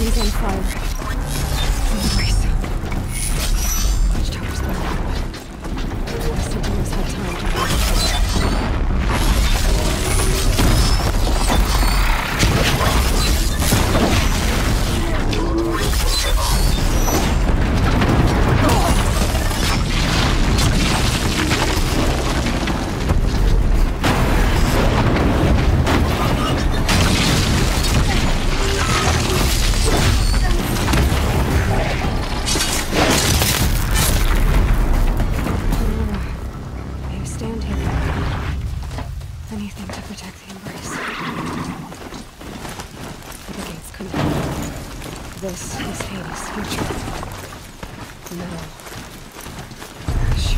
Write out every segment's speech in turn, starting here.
Everything's on fire. Embrace. Watchtower's gone down. Something else had time to This is Hades' future. Metal. Ash.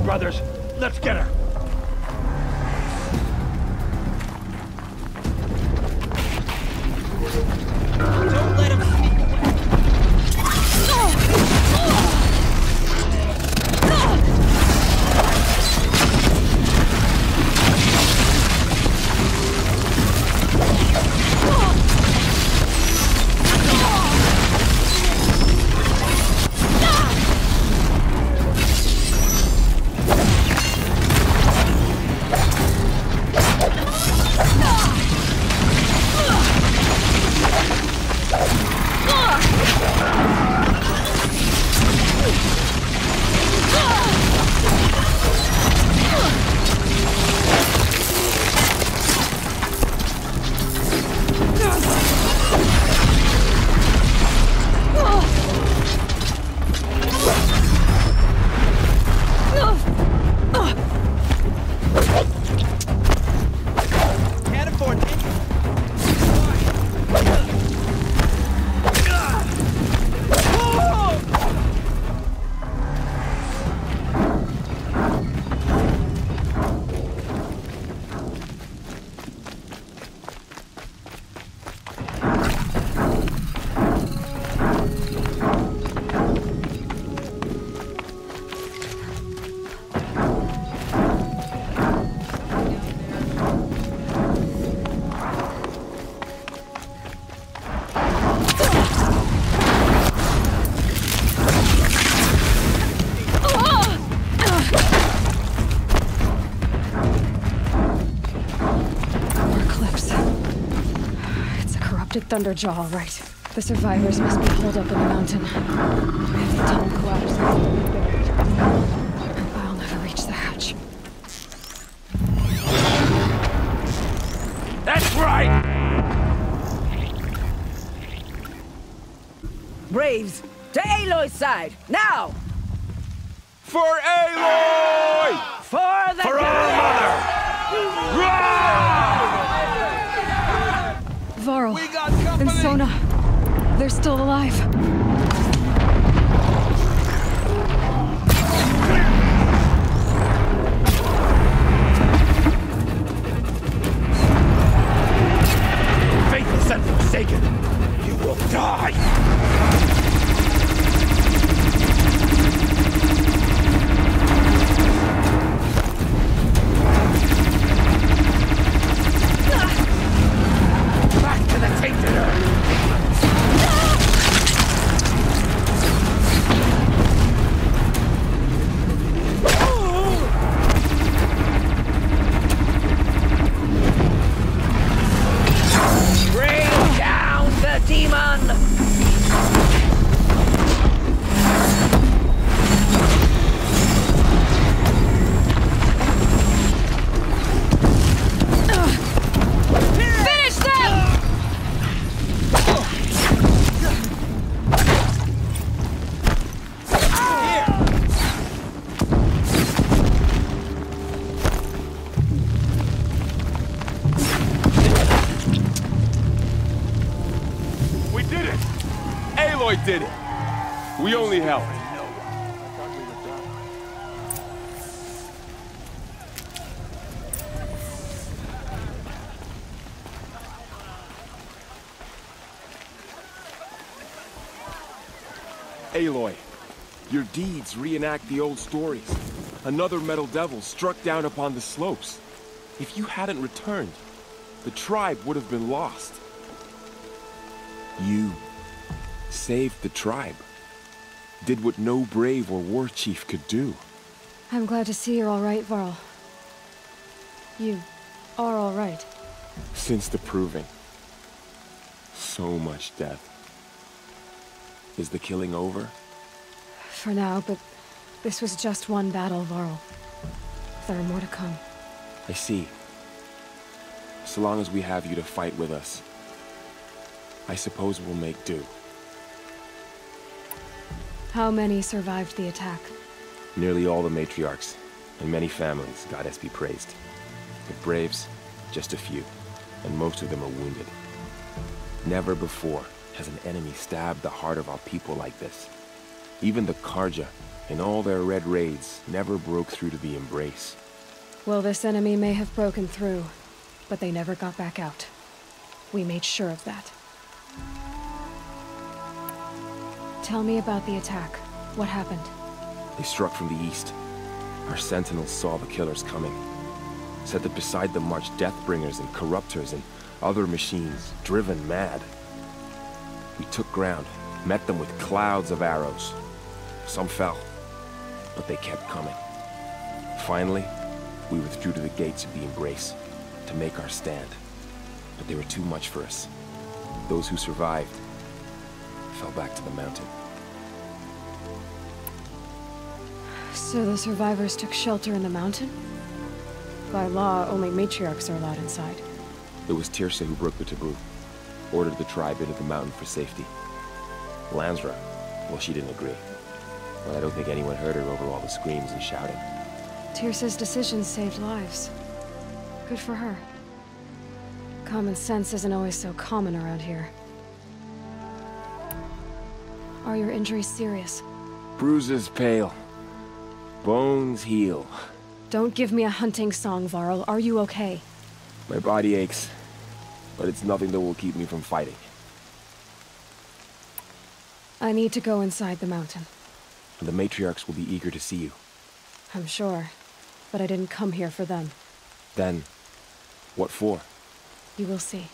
Brothers, let's get her. Don't let him sneak away. Thunderjaw, all right. The survivors must be holed up in the mountain. If the tunnel collapses, they'll be buried. I'll never reach the hatch. That's right! Braves, to Aloy's side, now! For Aloy! For the For our mother! Varl We got company! and Sona, they're still alive. Faithless and forsaken! You will die! Back to the tainted earth! Bring down the demon! Finish them! We did it! Aloy did it! We only helped. Aloy, your deeds reenact the old stories. Another metal devil struck down upon the slopes. If you hadn't returned, the tribe would have been lost. You saved the tribe. Did what no brave or war chief could do. I'm glad to see you're all right, Varl. You are all right. Since the proving. So much death. Is the killing over? For now, but this was just one battle, Varl. There are more to come. I see. So long as we have you to fight with us, I suppose we'll make do. How many survived the attack? Nearly all the matriarchs, and many families, goddess be praised. The braves, just a few, and most of them are wounded. Never before has an enemy stabbed the heart of our people like this. Even the Karja, in all their red raids, never broke through to the embrace. Well, this enemy may have broken through, but they never got back out. We made sure of that. Tell me about the attack. What happened? They struck from the east. Our sentinels saw the killers coming. Said that beside them marched Deathbringers and Corruptors and other machines, driven mad. We took ground, met them with clouds of arrows. Some fell, but they kept coming. Finally, we withdrew to the gates of the Embrace to make our stand. But they were too much for us. Those who survived fell back to the mountain. So the survivors took shelter in the mountain? By law, only matriarchs are allowed inside. It was Tirsa who broke the taboo. Ordered the tribe into the mountain for safety. Lansra, well, she didn't agree. But I don't think anyone heard her over all the screams and shouting. Tirsa's decision saved lives. Good for her. Common sense isn't always so common around here. Are your injuries serious? Bruises pale. Bones heal. Don't give me a hunting song, Varl. Are you okay? My body aches, but it's nothing that will keep me from fighting. I need to go inside the mountain. The matriarchs will be eager to see you. I'm sure, but I didn't come here for them. Then, what for? You will see.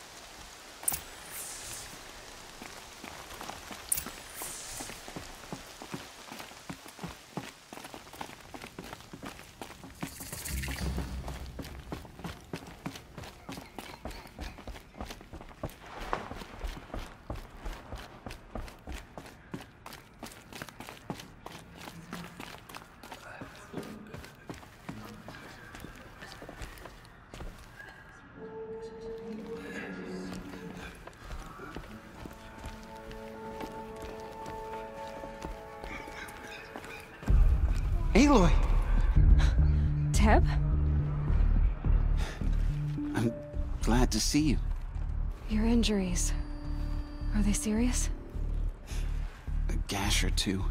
Aloy! Teb? I'm glad to see you. Your injuries. Are they serious? A gash or two.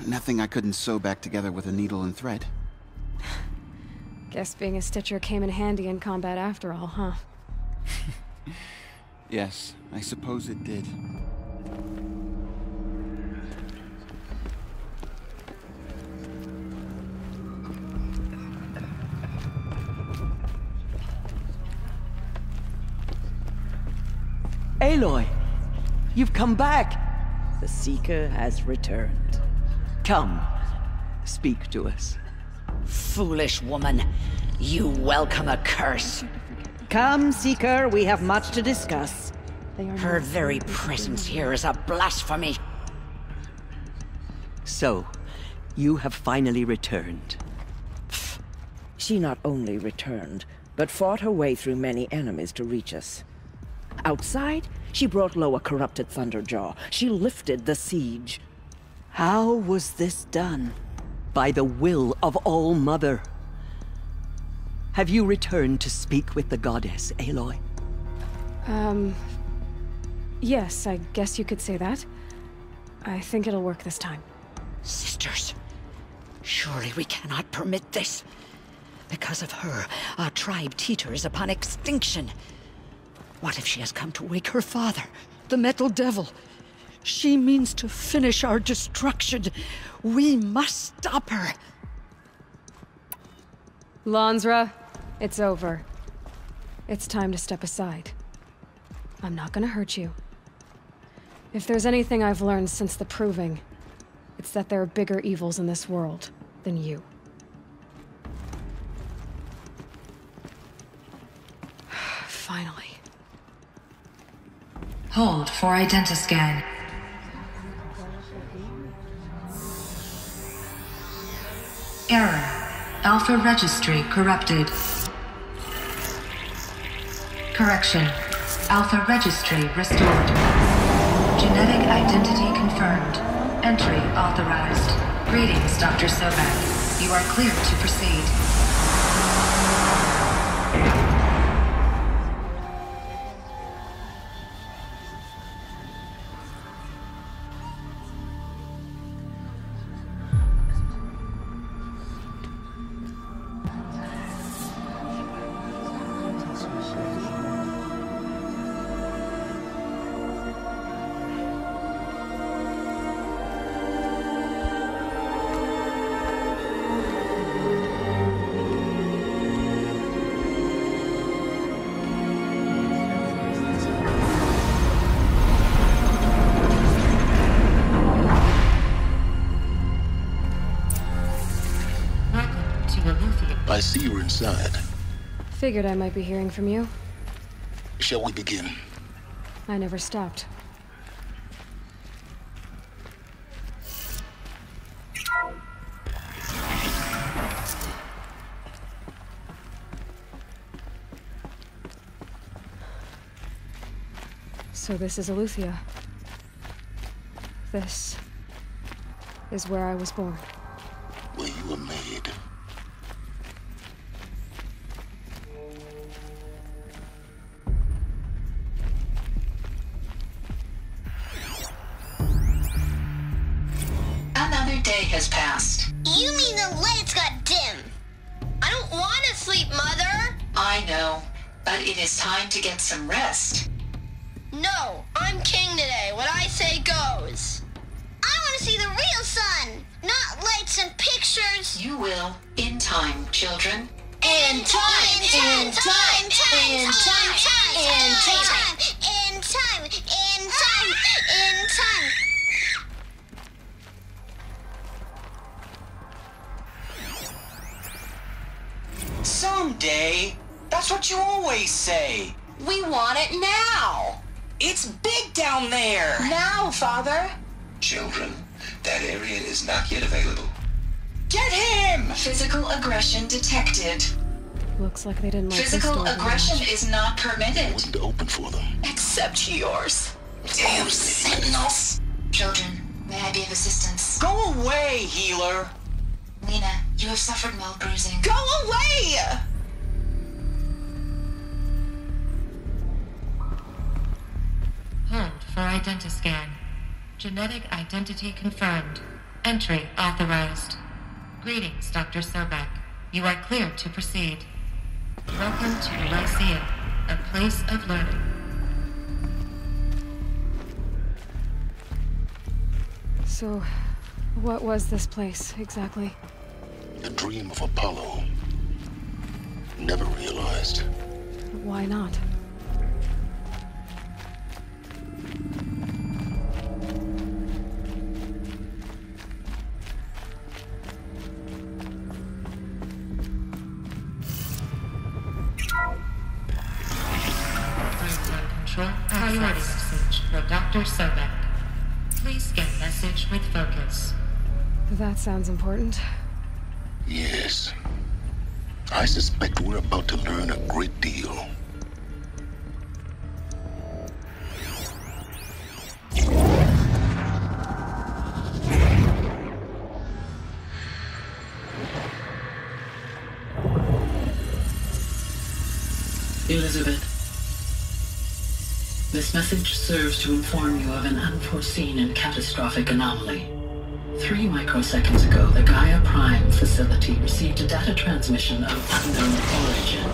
Nothing I couldn't sew back together with a needle and thread. Guess being a stitcher came in handy in combat after all, huh? Yes, I suppose it did. Aloy, you've come back. The Seeker has returned. Come, speak to us. Foolish woman, you welcome a curse. Come, Seeker, we have much to discuss. Her very presence here is a blasphemy. So, you have finally returned. She not only returned, but fought her way through many enemies to reach us. Outside, she brought low a corrupted Thunderjaw. She lifted the siege. How was this done? By the will of All-Mother. Have you returned to speak with the goddess, Aloy? Yes, I guess you could say that. I think it'll work this time. Sisters, surely we cannot permit this. Because of her, our tribe teeters upon extinction. What if she has come to wake her father, the Metal Devil? She means to finish our destruction. We must stop her. Lansra, it's over. It's time to step aside. I'm not gonna hurt you. If there's anything I've learned since the Proving, it's that there are bigger evils in this world than you. Finally. Hold for identiscan. Error. Alpha registry corrupted. Correction. Alpha registry restored. Genetic identity confirmed. Entry authorized. Greetings, Dr. Sobek. You are cleared to proceed. I see you're inside. Figured I might be hearing from you. Shall we begin? I never stopped. So this is Eleuthia. This is where I was born. Where you were made. Another day has passed. You mean the lights got dim? I don't want to sleep, Mother! I know, but it is time to get some rest. No, I'm king today. What I say goes. I want to see the real sun, not lights and pictures. You will, in time, children. In time, in time, in time, in time, in time, in time, in time, in time. Someday. That's what you always say. We want it now. It's big down there. Now, Father. Children, that area is not yet available. Get him! Physical aggression detected. Looks like they didn't like this Physical door very aggression much. is not permitted. Wouldn't open for them. Except yours. Damn sentinels. Children, May I be of assistance? Go away, healer! Lena, you have suffered mild bruising. Go away! Hold for identiscan. Genetic identity confirmed. Entry authorized. Greetings, Dr. Sobek. You are cleared to proceed. Welcome to the Lyceum, a place of learning. So, what was this place, exactly? The dream of Apollo. Never realized. Why not? Control priority message for Dr. Sobek. Please scan message with focus. That sounds important. Yes. I suspect we're about to learn a great deal. Elizabeth, this message serves to inform you of an unforeseen and catastrophic anomaly. 3 microseconds ago, the Gaia Prime facility received a data transmission of unknown origin.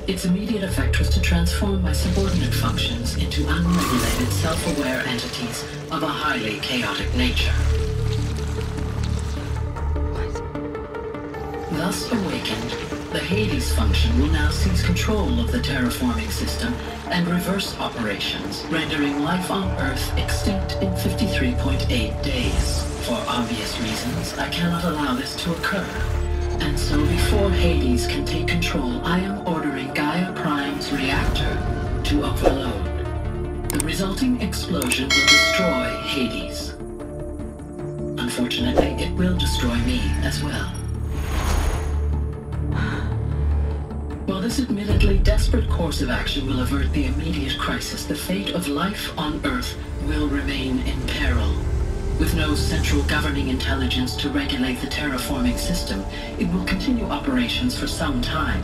Its immediate effect was to transform my subordinate functions into unregulated, self-aware entities of a highly chaotic nature. Thus awakened, the Hades function will now seize control of the terraforming system and reverse operations, rendering life on Earth extinct in 53.8 days. For obvious reasons, I cannot allow this to occur. And so before Hades can take control, I am ordering Gaia Prime's reactor to overload. The resulting explosion will destroy Hades. Unfortunately, it will destroy me as well. While this admittedly desperate course of action will avert the immediate crisis, the fate of life on Earth will remain in peril. With no central governing intelligence to regulate the terraforming system, it will continue operations for some time,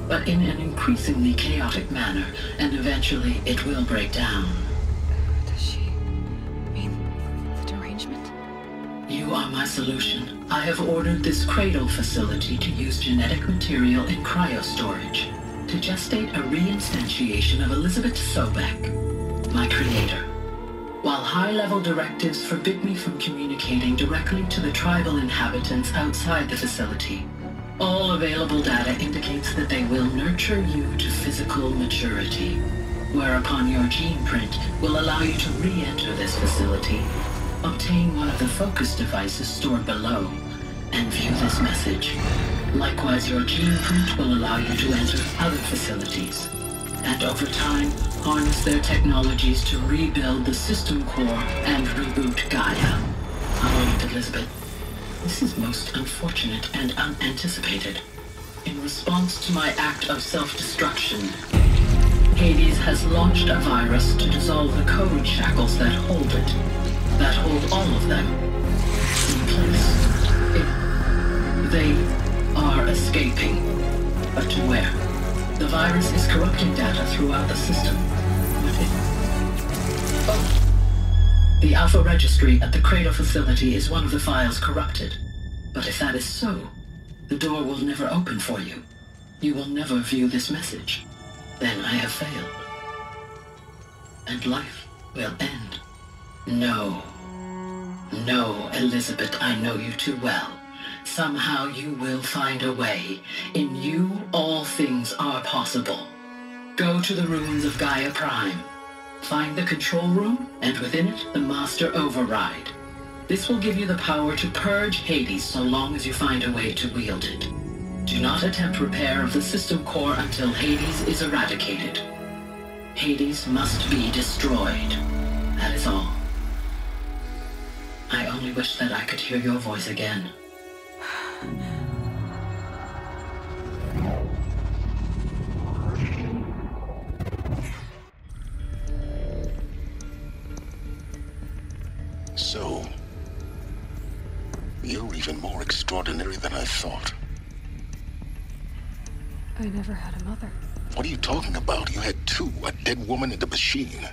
but in an increasingly chaotic manner, and eventually it will break down. Does she mean the derangement? You are my solution. I have ordered this cradle facility to use genetic material in cryostorage to gestate a reinstantiation of Elizabeth Sobek, my creator. While high-level directives forbid me from communicating directly to the tribal inhabitants outside the facility, all available data indicates that they will nurture you to physical maturity, whereupon your gene print will allow you to re-enter this facility, obtain one of the focus devices stored below, and view this message. Likewise, your gene print will allow you to enter other facilities, and over time, harness their technologies to rebuild the system core and reboot Gaia. A moment, Elizabeth. This is most unfortunate and unanticipated. In response to my act of self-destruction, Hades has launched a virus to dissolve the code shackles that hold it, that hold all of them in place. They are escaping, but to where? The virus is corrupting data throughout the system. The Alpha Registry at the Cradle facility is one of the files corrupted. But if that is so, the door will never open for you. You will never view this message. Then I have failed. And life will end. No. No, Elizabeth, I know you too well. Somehow you will find a way. In you, all things are possible. Go to the ruins of Gaia Prime. Find the control room, and within it, the Master Override. This will give you the power to purge Hades so long as you find a way to wield it. Do not attempt repair of the system core until Hades is eradicated. Hades must be destroyed. That is all. I only wish that I could hear your voice again. So, You're even more extraordinary than I thought. I never had a mother. What are you talking about? You had two, a dead woman and a machine.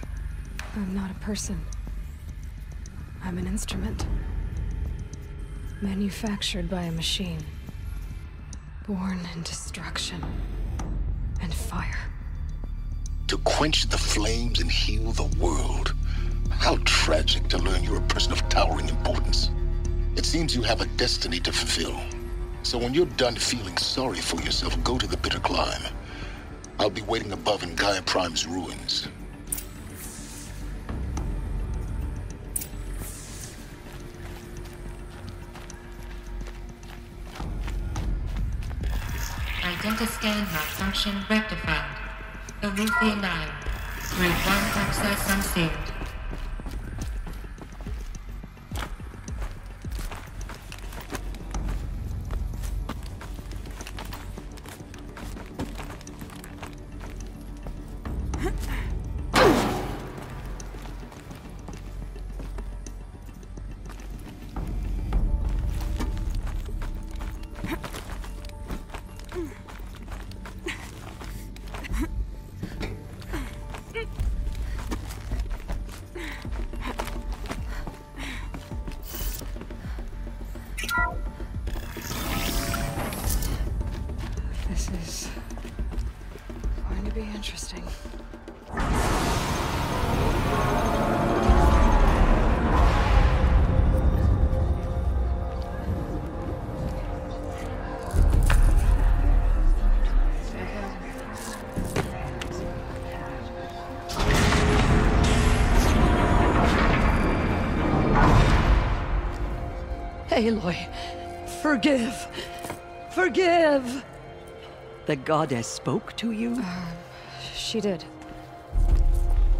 I'm not a person. I'm an instrument. Manufactured by a machine. Born in destruction and fire. To quench the flames and heal the world. How tragic to learn you're a person of towering importance. It seems you have a destiny to fulfill. So when you're done feeling sorry for yourself, go to the bitter climb. I'll be waiting above in Gaia Prime's ruins. Identiscan malfunction rectified. Alethea 9. Group 1 access unsealed. This is going to be interesting. Aloy, forgive! Forgive! The goddess spoke to you? She did.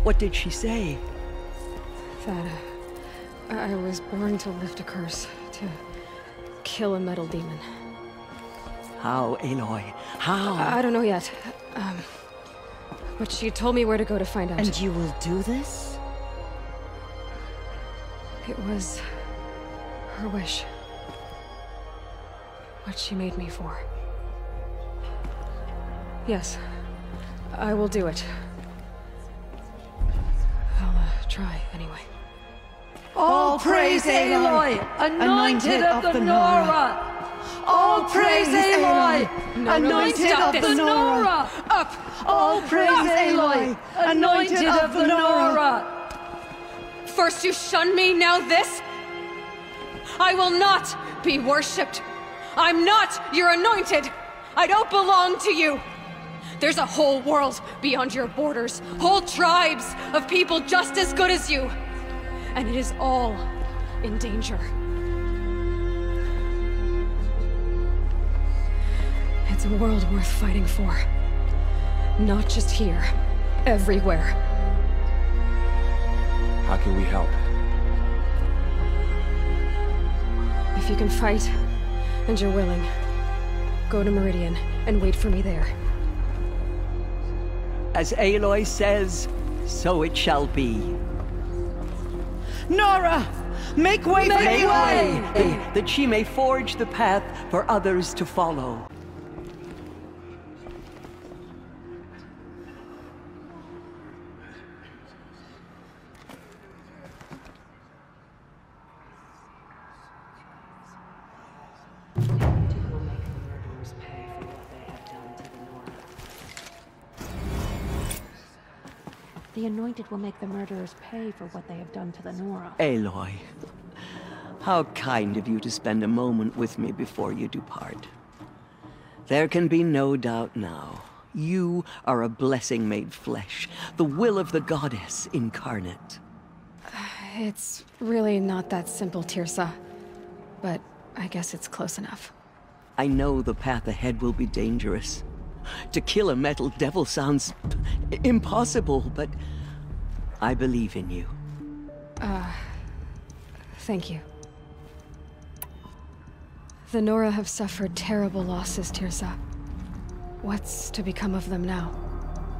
What did she say? That I was born to lift a curse, to kill a metal demon. How, Aloy? How? I don't know yet. But she told me where to go to find out. And you will do this? It was her wish. What she made me for. Yes, I will do it. I'll try, anyway. All praise Aloy, anointed of the Nora! All praise Aloy, anointed of the Nora! Up! All praise Aloy, anointed of the Nora! First you shun me, now this? I will not be worshipped. I'm not your anointed. I don't belong to you. There's a whole world beyond your borders, whole tribes of people just as good as you. And it is all in danger. It's a world worth fighting for. Not just here, everywhere. How can we help? If you can fight, and you're willing, go to Meridian and wait for me there. As Aloy says, so it shall be. Nora! Make way for Make Aloy! way! That she may forge the path for others to follow. The Anointed will make the murderers pay for what they have done to the Nora. Aloy, how kind of you to spend a moment with me before you depart. There can be no doubt now. You are a blessing made flesh, the will of the goddess incarnate. It's really not that simple, Tirsa. But I guess it's close enough. I know the path ahead will be dangerous. To kill a metal devil sounds impossible, but I believe in you. Thank you. The Nora have suffered terrible losses, Tirsa. What's to become of them now?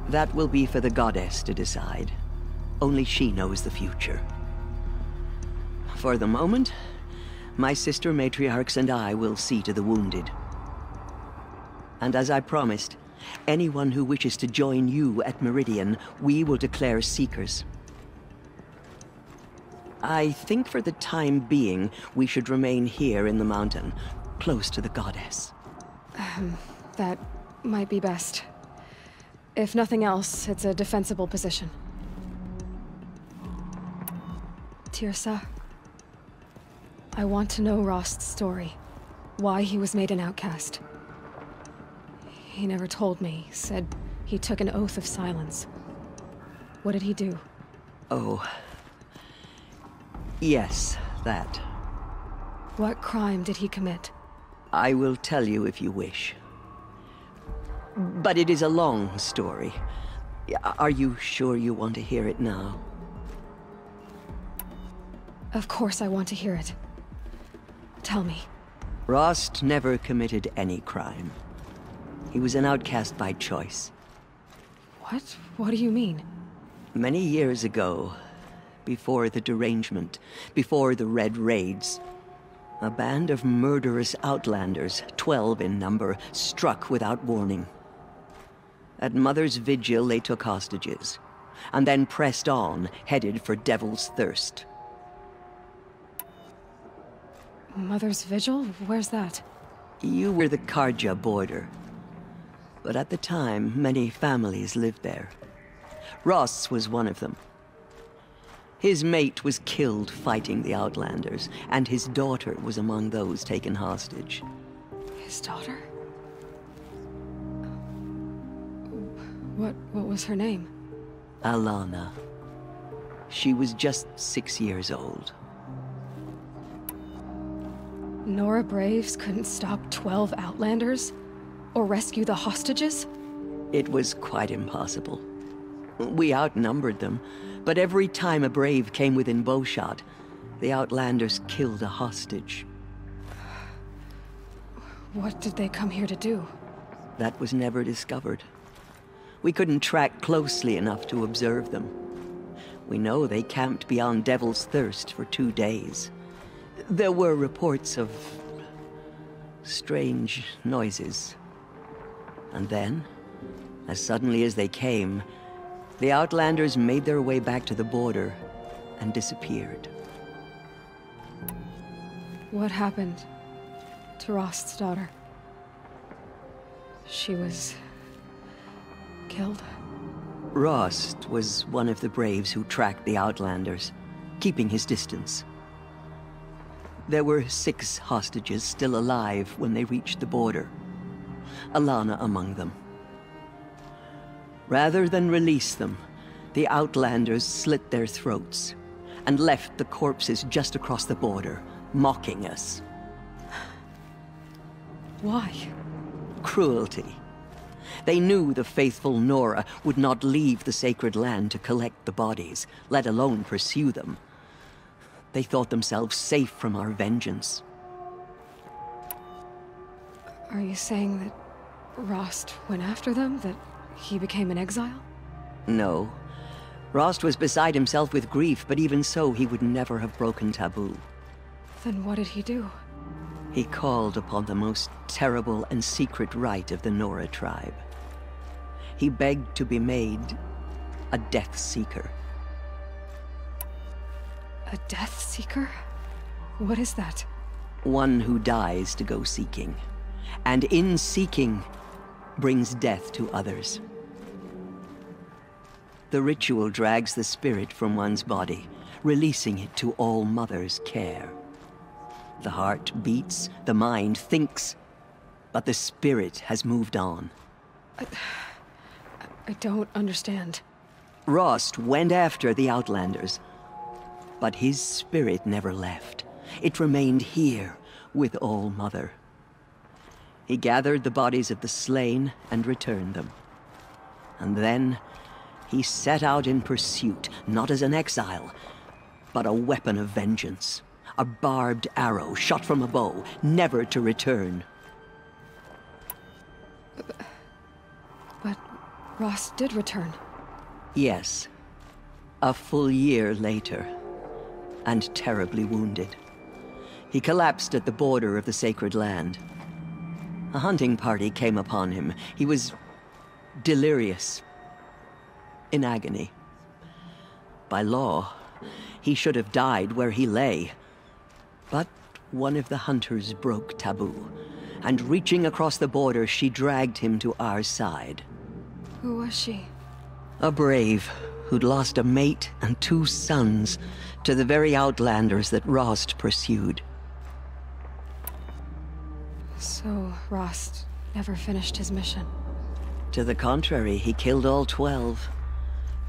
That will be for the goddess to decide. Only she knows the future. For the moment, My sister matriarchs and I will see to the wounded. And as I promised, anyone who wishes to join you at Meridian, we will declare seekers. I think for the time being, we should remain here in the mountain, close to the goddess. That might be best. If nothing else, it's a defensible position. Tirsa, I want to know Rost's story. Why he was made an outcast. He never told me, said he took an oath of silence. What did he do? Oh. Yes, that. What crime did he commit? I will tell you if you wish. But it is a long story. Are you sure you want to hear it now? Of course I want to hear it. Tell me. Rost never committed any crime. He was an outcast by choice. What? What do you mean? Many years ago, before the derangement, before the Red Raids, a band of murderous outlanders, 12 in number, struck without warning. At Mother's Vigil, they took hostages, and then pressed on, headed for Devil's Thirst. Mother's Vigil? Where's that? You were the Karja border. But at the time, many families lived there. Ross was one of them. His mate was killed fighting the Outlanders, and his daughter was among those taken hostage. His daughter? What was her name? Alana. She was just 6 years old. Nora Braves couldn't stop 12 Outlanders? Or rescue the hostages? It was quite impossible. We outnumbered them, but every time a Brave came within bowshot, the Outlanders killed a hostage. What did they come here to do? That was never discovered. We couldn't track closely enough to observe them. We know they camped beyond Devil's Thirst for 2 days. There were reports of strange noises. And then, as suddenly as they came, the Outlanders made their way back to the border and disappeared. What happened to Rost's daughter? She was killed? Rost was one of the Braves who tracked the Outlanders, keeping his distance. There were 6 hostages still alive when they reached the border. Alana among them. Rather than release them, the Outlanders slit their throats and left the corpses just across the border, mocking us. Why? Cruelty. They knew the faithful Nora would not leave the sacred land to collect the bodies, let alone pursue them. They thought themselves safe from our vengeance. Are you saying that Rost went after them? That he became an exile? No. Rost was beside himself with grief, but even so, he would never have broken taboo. Then what did he do? He called upon the most terrible and secret rite of the Nora tribe. He begged to be made a Death Seeker. A Death Seeker? What is that? One who dies to go seeking, and in seeking, brings death to others. The ritual drags the spirit from one's body, releasing it to All Mother's care. The heart beats, the mind thinks, but the spirit has moved on. I don't understand. Rost went after the Outlanders, but his spirit never left. It remained here with All Mother. He gathered the bodies of the slain and returned them. And then he set out in pursuit, not as an exile, but a weapon of vengeance. A barbed arrow shot from a bow, never to return. But Rost did return. Yes. A full year later. And terribly wounded. He collapsed at the border of the sacred land. A hunting party came upon him. He was delirious, in agony. By law, he should have died where he lay. But one of the hunters broke taboo, and reaching across the border, she dragged him to our side. Who was she? A brave who'd lost a mate and 2 sons to the very outlanders that Rost pursued. So, Rost never finished his mission. To the contrary, he killed all 12.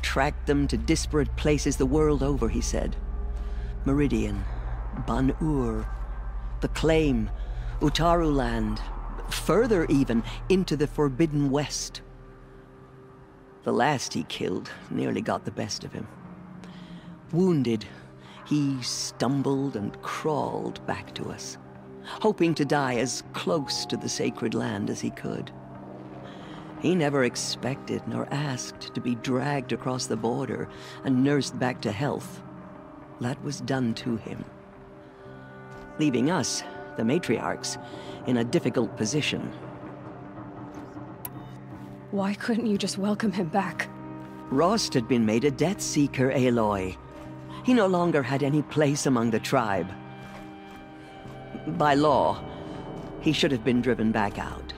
Tracked them to disparate places the world over, he said. Meridian, Ban-Ur, the Claim, Utaru Land, further even, into the Forbidden West. The last he killed nearly got the best of him. Wounded, he stumbled and crawled back to us, hoping to die as close to the sacred land as he could. He never expected nor asked to be dragged across the border and nursed back to health. That was done to him, leaving us, the matriarchs, in a difficult position. Why couldn't you just welcome him back? Rost had been made a Death Seeker, Aloy. He no longer had any place among the tribe. By law, he should have been driven back out.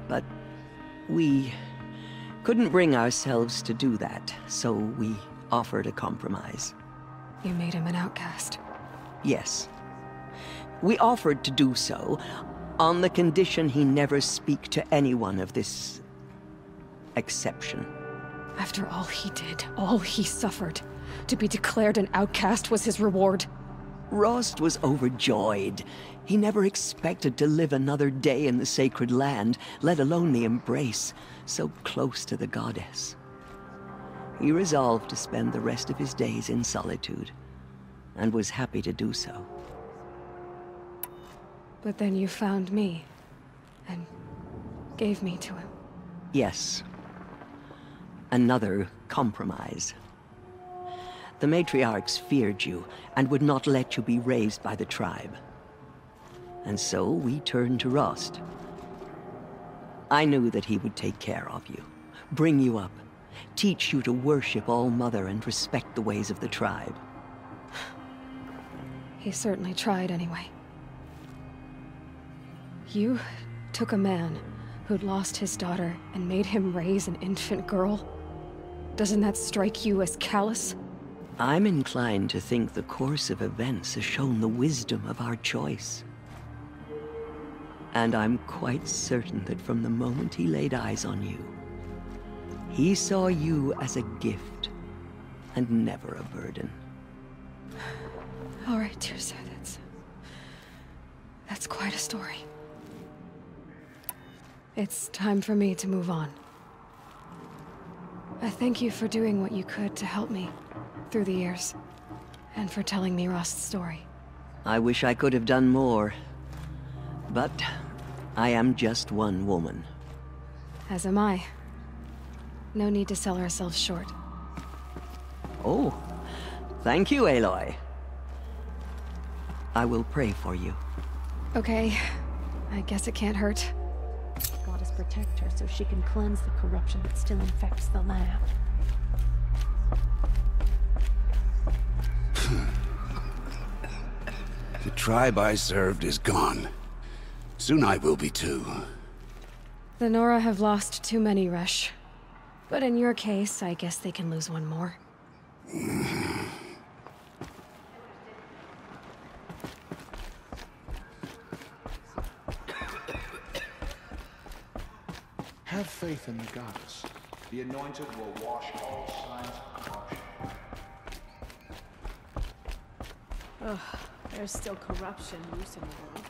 But we couldn't bring ourselves to do that, so we offered a compromise. You made him an outcast. Yes. We offered to do so on the condition he never speak to anyone of this exception. After all he did, all he suffered, to be declared an outcast was his reward. Rost was overjoyed. He never expected to live another day in the sacred land, let alone the embrace, so close to the goddess. He resolved to spend the rest of his days in solitude, and was happy to do so. But then you found me, and gave me to him. Yes. Another compromise. The matriarchs feared you, and would not let you be raised by the tribe. And so we turned to Rost. I knew that he would take care of you, bring you up, teach you to worship All-Mother and respect the ways of the tribe. He certainly tried anyway. You took a man who'd lost his daughter and made him raise an infant girl? Doesn't that strike you as callous? I'm inclined to think the course of events has shown the wisdom of our choice. And I'm quite certain that from the moment he laid eyes on you, he saw you as a gift, and never a burden. All right, dear sir, that's quite a story. It's time for me to move on. I thank you for doing what you could to help me through the years, and for telling me Rost's story. I wish I could have done more, but I am just one woman. As am I. No need to sell ourselves short. Oh, thank you, Aloy. I will pray for you. Okay, I guess it can't hurt. Goddess protect her so she can cleanse the corruption that still infects the land. The tribe I served is gone. Soon I will be too. The Nora have lost too many, Resh. But in your case, I guess they can lose one more. Have faith in the goddess. The anointed will wash all signs of corruption. Ugh, there's still corruption loose in the world.